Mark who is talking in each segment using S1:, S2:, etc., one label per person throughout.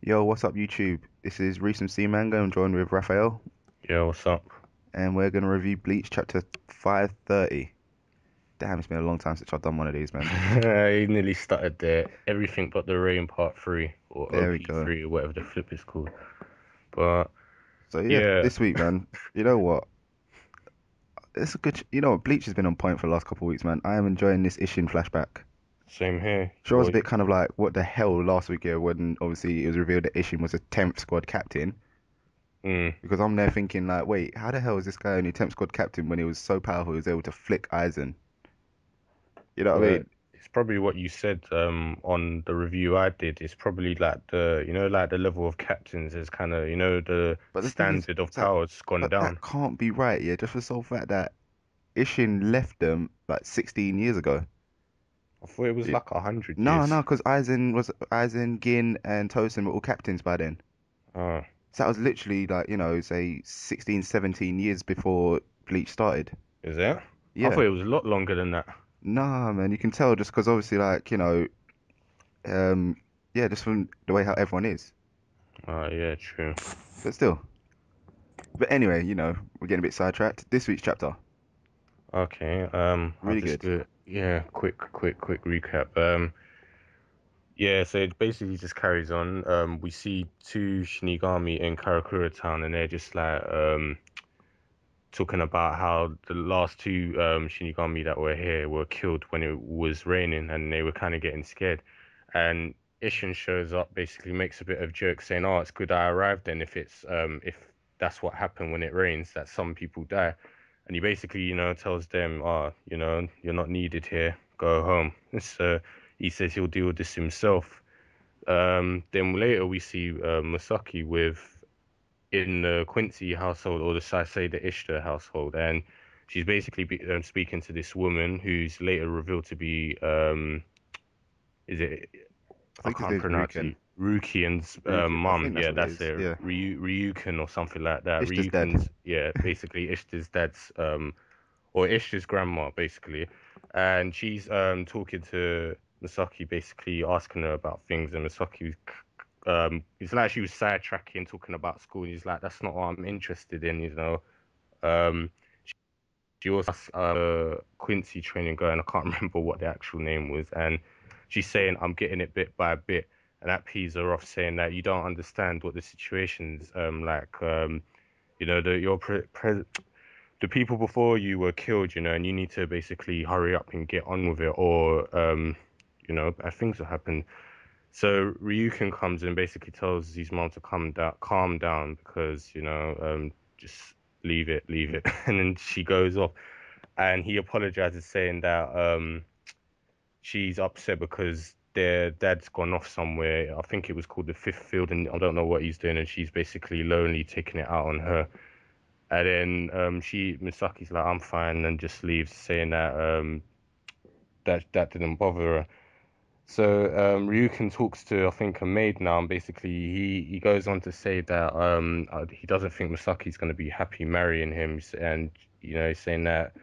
S1: Yo, what's up, YouTube? This is Reese from C Manga. I'm joined with Raphael,
S2: Yeah, what's up?
S1: and we're gonna review Bleach chapter 530. Damn, it's been a long time since I've done one of these, man.
S2: I nearly started there. Everything but the rain part three or
S1: There we
S2: OP
S1: go.
S2: three or whatever the flip is called. But
S1: So yeah,
S2: yeah,
S1: this week, man. You know what? It's a good. You know what? Bleach has been on point for the last couple of weeks, man. I am enjoying this Isshin flashback.
S2: same here.
S1: Sure, I was a bit kind of like, what the hell last week here when obviously it was revealed that Isshin was a 10th squad captain.
S2: Mm,
S1: Because I'm there thinking like, wait, how the hell is this guy only 10th squad captain when he was so powerful he was able to flick Aizen? You know what I
S2: well,
S1: mean?
S2: it's probably what you said on the review I did. It's probably like the level of captains is kind of the
S1: But the thing is,
S2: standard of
S1: it's like,
S2: power's gone
S1: but that
S2: down.
S1: can't be right, yeah. Just for the sole fact that Ishin left them like 16 years ago.
S2: I thought it was
S1: It,
S2: like 100 years.
S1: no, because Aizen, Gin, and Tosin were all captains by then.
S2: Oh,
S1: So that was literally like say 16, 17 years before Bleach started.
S2: is it? I
S1: Yeah,
S2: thought it was a lot longer than that.
S1: nah, man, you can tell just because obviously um, yeah, just from the way how everyone is.
S2: Oh, yeah, true.
S1: But still. But anyway, we're getting a bit sidetracked. This week's chapter,
S2: Okay, I'll
S1: really
S2: just
S1: good.
S2: do it. Yeah, quick recap. Yeah, so it basically just carries on. We see two Shinigami in Karakura Town, and they're just like talking about how the last two Shinigami that were here were killed when it was raining, and they were kind of getting scared. And Isshin shows up, basically makes a bit of joke saying, "Oh, it's good I arrived then if that's what happened when it rains, that some people die." And he basically, tells them, "Oh, you're not needed here. Go home." So he says he'll deal with this himself. Then later we see Masaki with in the Quincy household or the Ishida household, and she's basically speaking to this woman who's later revealed to be is it
S1: I
S2: I
S1: think his
S2: can't
S1: name's
S2: pronounce
S1: Ryuken.
S2: it. Rukian's
S1: Ryuken. I
S2: mum,
S1: think that's
S2: yeah,
S1: what it
S2: that's
S1: is.
S2: it.
S1: Yeah.
S2: Ryuken or something like that.
S1: Ishta's dead.
S2: Ryuken's, yeah, basically Ishta's dad's or Ishta's grandma, basically. And she's talking to Misaki, basically asking her about things, and Misaki it's like she was sidetracking, talking about school. And he's like, "That's not what I'm interested in." Um, she also has Quincy training going. I can't remember what the actual name was, and she's saying, "I'm getting it bit by bit," and that pees her off, saying that you don't understand what the situation's like. The people before you were killed, and you need to basically hurry up and get on with it, or bad things will happen. So Ryukin comes and basically tells his mom to calm down because just leave it, and then she goes off, and he apologizes, saying that she's upset because their dad's gone off somewhere. I think it was called the fifth field, and I don't know what he's doing, and she's basically lonely, taking it out on her. And then Misaki's like, I'm fine, and just leaves, saying that that didn't bother her. So Ryukin talks to, I think, a maid now, and basically he goes on to say that he doesn't think Misaki's going to be happy marrying him, and he's saying that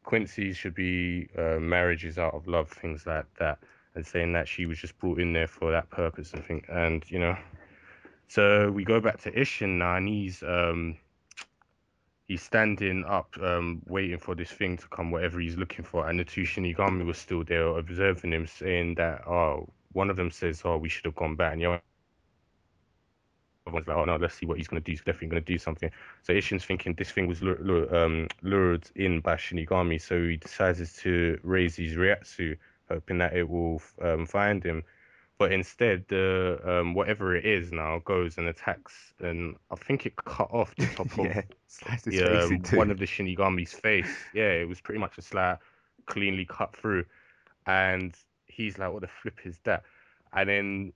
S2: Quincy should be marriages out of love, things like that, and saying that she was just brought in there for that purpose, I think, and So we go back to Isshin now, and he's standing up, waiting for this thing to come, whatever he's looking for. And the two Shinigami were still there, observing him, saying that, oh, one of them says, "Oh, we should have gone back," and the other one's like, "Oh no, let's see what he's gonna do. He's definitely gonna do something." So Ishin's thinking this thing was lured in by Shinigami, so he decides to raise his Ryatsu, hoping that it will find him. But instead, the whatever it is now goes and attacks, and I think it cut off the top of
S1: Yeah, sliced his face in two.
S2: one of the Shinigami's face. Yeah, it was pretty much just like cleanly cut through, and he's like, "What the flip is that?" And then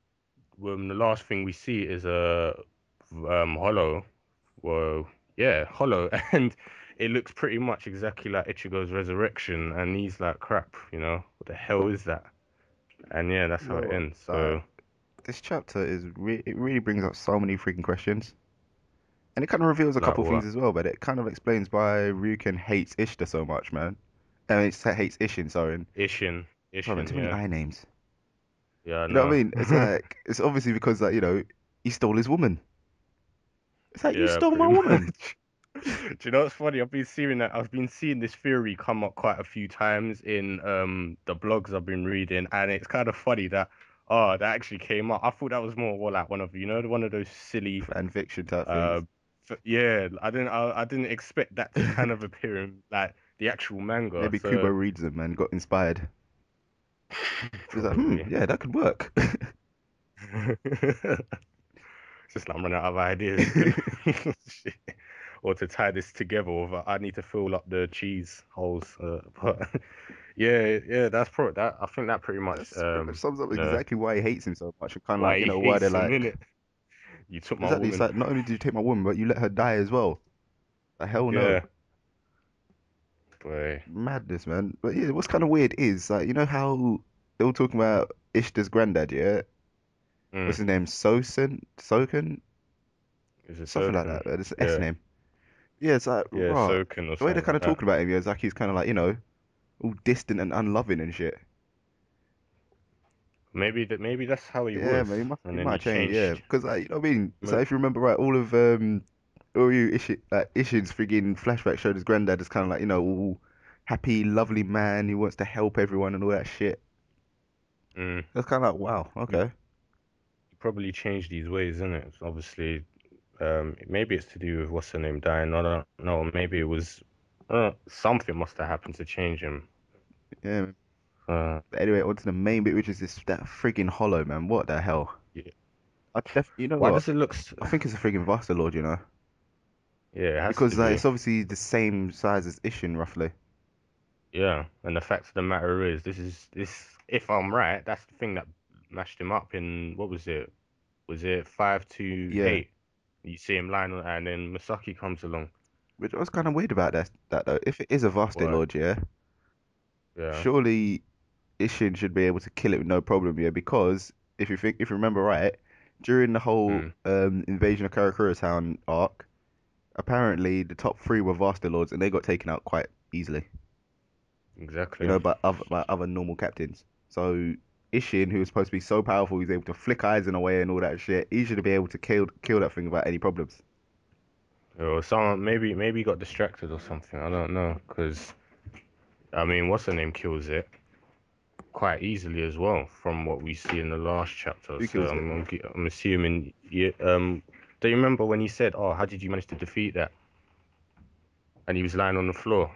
S2: the last thing we see is a hollow. Well, yeah, hollow, and it looks pretty much exactly like Ichigo's resurrection, and he's like, "Crap, what the hell is that?" And yeah, that's
S1: You
S2: how
S1: know
S2: it
S1: what?
S2: ends. So.
S1: This chapter it really brings up so many freaking questions, and it kind of reveals a
S2: Like
S1: couple things
S2: what?
S1: as well. But it kind of explains why Ryuken hates Ishida so much, man. I mean, it hates Isshin. Sorry,
S2: Ishin,
S1: sorry, man.
S2: Ishin,
S1: Too many
S2: yeah.
S1: I names.
S2: Yeah, I
S1: You know what
S2: know.
S1: I mean? It's like it's obviously because like he stole his woman. It's like you
S2: Yeah,
S1: stole my
S2: pretty
S1: woman.
S2: much. Do you know what's funny? I've been seeing this theory come up quite a few times in the blogs I've been reading, and it's kind of funny that that actually came up. I thought that was more like one of one of those silly
S1: Fan fiction type
S2: uh
S1: things.
S2: yeah, I didn't expect that to kind of appear in like the actual manga.
S1: Maybe Kubo
S2: So
S1: reads them and got inspired. He was like,
S2: probably.
S1: yeah, that could work.
S2: It's just like I'm running out of ideas. Shit. Or to tie this together with, I need to fill up the cheese holes. But yeah, yeah, that's probably that. I think that pretty much,
S1: That's pretty much sums up
S2: you know,
S1: exactly why he hates him so much. And kind of like,
S2: why he
S1: why they're
S2: hates him,
S1: like,
S2: innit? You took my
S1: exactly. It's
S2: woman.
S1: like, not only did you take my woman, but you let her die as well. The hell no.
S2: Yeah, boy.
S1: Madness, man. But yeah, what's kind of weird is, like, you know how they were talking about Ishta's granddad, yeah?
S2: Mm.
S1: What's his name? Soken?
S2: Is it
S1: Something like
S2: Soken?
S1: that, man. It's an S
S2: Yeah,
S1: name. Yeah, it's like,
S2: yeah,
S1: raw.
S2: Soken or
S1: The way they're
S2: something
S1: kind
S2: like
S1: of
S2: that.
S1: talking about him, yeah, it's like he's kind of like, all distant and unloving and shit.
S2: Maybe that's how he
S1: Yeah,
S2: was,
S1: man,
S2: and
S1: he
S2: then he
S1: might change, yeah.
S2: changed.
S1: Because, like, you know what I mean? So
S2: Mo-
S1: if you remember right, all you Ishin's friggin' flashback showed his granddad as kind of like, all happy, lovely man who wants to help everyone and all that shit.
S2: Mm.
S1: That's kind of like, wow,
S2: He
S1: okay.
S2: probably changed these ways, isn't it? Obviously, maybe it's to do with what's her name dying. I don't know. Maybe it was something must have happened to change him.
S1: Yeah, man.
S2: Uh,
S1: But anyway, on to the main bit, which is that friggin' hollow, man. What the hell?
S2: yeah.
S1: You know
S2: Why
S1: what?
S2: does it look?
S1: I think it's a friggin' Vaster Lord,
S2: Yeah, it has
S1: because
S2: to be.
S1: it's obviously the same size as Isshin, roughly.
S2: Yeah, and the fact of the matter is, this. If I'm right, that's the thing that mashed him up in what was it? Was it five to
S1: Yeah,
S2: eight? You see him lying on, and then Masaki comes along.
S1: which I was kind of weird about that though. If it is a Vaster
S2: What?
S1: Lord, yeah,
S2: Yeah.
S1: surely Isshin should be able to kill it with no problem, yeah, because if you remember right, during the whole
S2: Mm,
S1: invasion of Karakura Town arc, apparently the top three were Vaster Lords and they got taken out quite easily,
S2: exactly.
S1: by other normal captains. So Isshin, who was supposed to be so powerful, he was able to flick eyes in away and all that shit. He should be able to kill that thing without any problems.
S2: Or someone maybe he got distracted or something. I don't know. Because I mean, what's her name kills it quite easily as well, from what we see in the last chapter.
S1: Who
S2: So
S1: kills it?
S2: I'm assuming. Yeah. Do you remember when he said, "Oh, how did you manage to defeat that?" And he was lying on the floor,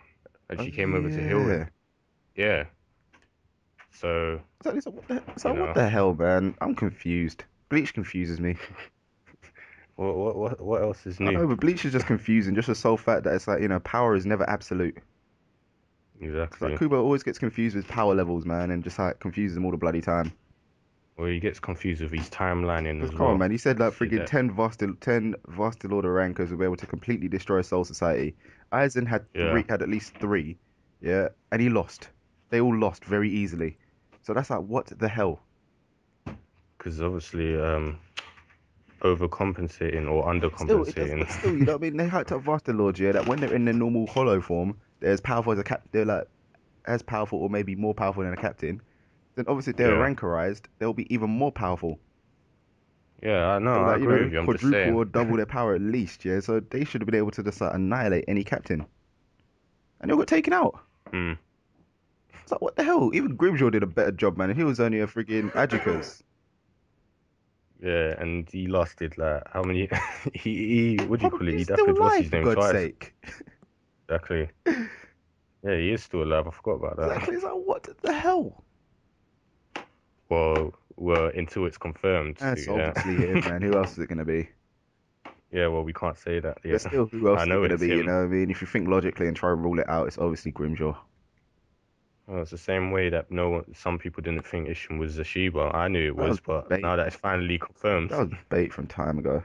S2: and
S1: Oh
S2: she came over to heal him.
S1: yeah.
S2: Yeah. So
S1: So
S2: you
S1: what
S2: know,
S1: the hell, man? I'm confused. Bleach confuses me.
S2: what else is
S1: I
S2: new?
S1: know, but Bleach is just confusing. Just the sole fact that it's like, power is never absolute. It's like
S2: Exactly.
S1: Kubo always gets confused with power levels, man, and just like confuses them all the bloody time.
S2: Well, he gets confused with his timelining
S1: Because
S2: as
S1: come on,
S2: well.
S1: man, he said like
S2: See
S1: friggin'
S2: that?
S1: 10 Vastilorda rankers will be able to completely destroy Soul Society. Aizen
S2: Yeah.
S1: had at least three, yeah, and he lost. They all lost very easily. So that's like, what the hell?
S2: Because obviously, overcompensating or
S1: Still, it does,
S2: undercompensating.
S1: but still, you know what I mean? They hyped up Vastilords, yeah, that when they're in their normal hollow form, they're as powerful as a they're like as powerful or maybe more powerful than a captain. Then obviously if they're
S2: Yeah.
S1: rankerized, they'll be even more powerful.
S2: Yeah, I know.
S1: So
S2: I
S1: like,
S2: agree with you. I'm just
S1: quadruple
S2: saying.
S1: or double their power at least, yeah. So they should have been able to just like annihilate any captain. And they all got taken out.
S2: Hmm.
S1: It's like, what the hell? Even Grimjaw did a better job, man. And he was only a freaking Adjicus.
S2: Yeah, and he lasted like how many? He what do you call it?
S1: Probably
S2: He
S1: still
S2: dappled what's
S1: alive,
S2: his
S1: for
S2: name
S1: God's
S2: twice.
S1: sake.
S2: Exactly. Yeah, he is still alive. I forgot about that.
S1: Exactly. It's like, what the hell?
S2: Well, until it's confirmed.
S1: That's
S2: Yeah.
S1: obviously him, man. Who else is it going to be?
S2: Yeah. Well, we can't say that
S1: But
S2: yet.
S1: still, who else
S2: I
S1: is it
S2: know
S1: going to
S2: it's
S1: be? You
S2: him.
S1: know what I mean? If you think logically and try and rule it out, it's obviously Grimjaw.
S2: Well, it's the same way that no one, some people didn't think Isshin was a Shiba. I knew it
S1: That was
S2: was, but
S1: bait.
S2: now that it's finally confirmed,
S1: That was bait from time ago.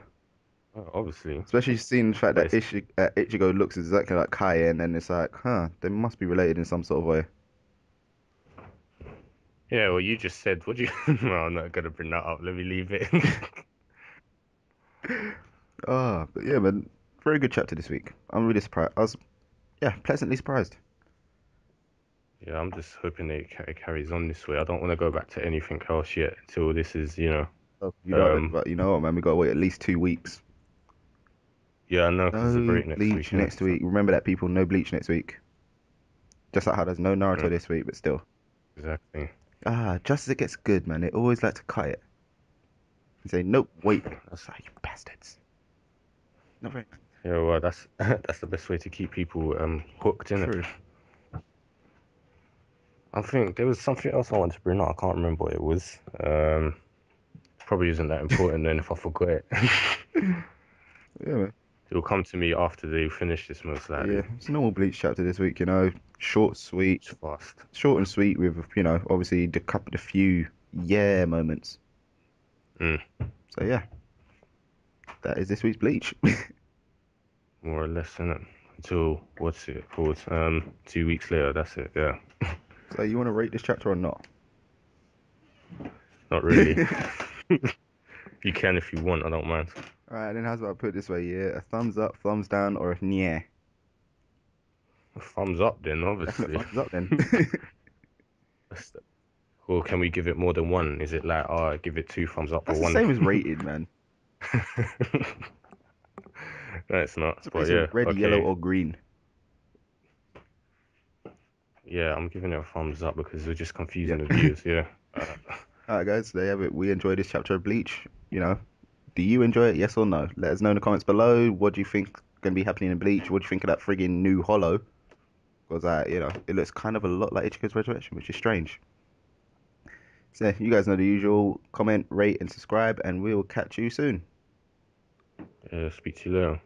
S2: obviously.
S1: Especially seeing the fact
S2: But
S1: that
S2: it's
S1: Ichigo looks exactly like Kai, and then it's like, huh, they must be related in some sort of way.
S2: yeah. Well, you just said, what do you? Well, I'm not gonna bring that up. Let me leave it.
S1: But yeah, man, very good chapter this week. I'm really surprised. Yeah, pleasantly surprised.
S2: Yeah, I'm just hoping it carries on this way. I don't want to go back to anything else yet until this is,
S1: Oh, you don't,
S2: um,
S1: but you know what, man? We gotta wait at least 2 weeks.
S2: yeah, I know because the
S1: No
S2: break next week,
S1: Bleach
S2: innit?
S1: next
S2: So,
S1: week. Remember that, people. No Bleach next week. Just like how there's no
S2: mm,
S1: Naruto this week, but still.
S2: exactly.
S1: Just as it gets good, man, they always like to cut it and say, nope, wait.
S2: That's
S1: Ah, you bastards. Not very
S2: Yeah, well, that's that's the best way to keep people hooked, innit?
S1: true.
S2: I think there was something else I wanted to bring up. I can't remember what it was. Probably isn't that important then if I forgot it.
S1: Yeah, man.
S2: It'll come to me after they finish this most
S1: Yeah,
S2: likely.
S1: it's a normal Bleach chapter this week, you know. Short, sweet,
S2: It's fast.
S1: short and sweet with, obviously the few yeah moments.
S2: Mm,
S1: So yeah, that is this week's Bleach.
S2: more or less, innit? Until what's it called? 2 weeks later, that's it, yeah.
S1: So you want to rate this chapter or not?
S2: Not really. You can if you want, I don't mind.
S1: All right, then how's about I put it this way? Yeah, a thumbs up, thumbs down, or a yeah?
S2: Thumbs up then,
S1: Definite
S2: obviously.
S1: thumbs up then.
S2: That's the- Or can we give it more than one? Is it like, oh, give it two thumbs up or
S1: That's the
S2: one?
S1: same as rated, man.
S2: No, it's not.
S1: It's a
S2: But
S1: place of
S2: yeah,
S1: red, yellow,
S2: okay.
S1: or green.
S2: Yeah, I'm giving it a thumbs up because we're just confusing
S1: Yep.
S2: the viewers. Yeah. Uh,
S1: All right, guys, there you have it. We enjoyed this chapter of Bleach. Do you enjoy it? Yes or no? Let us know in the comments below. What do you think going to be happening in Bleach? What do you think of that friggin' new Hollow? Because it looks kind of a lot like Ichigo's Resurrection, which is strange. So you guys know the usual. Comment, rate, and subscribe, and we will catch you soon.
S2: yeah, speak to you later.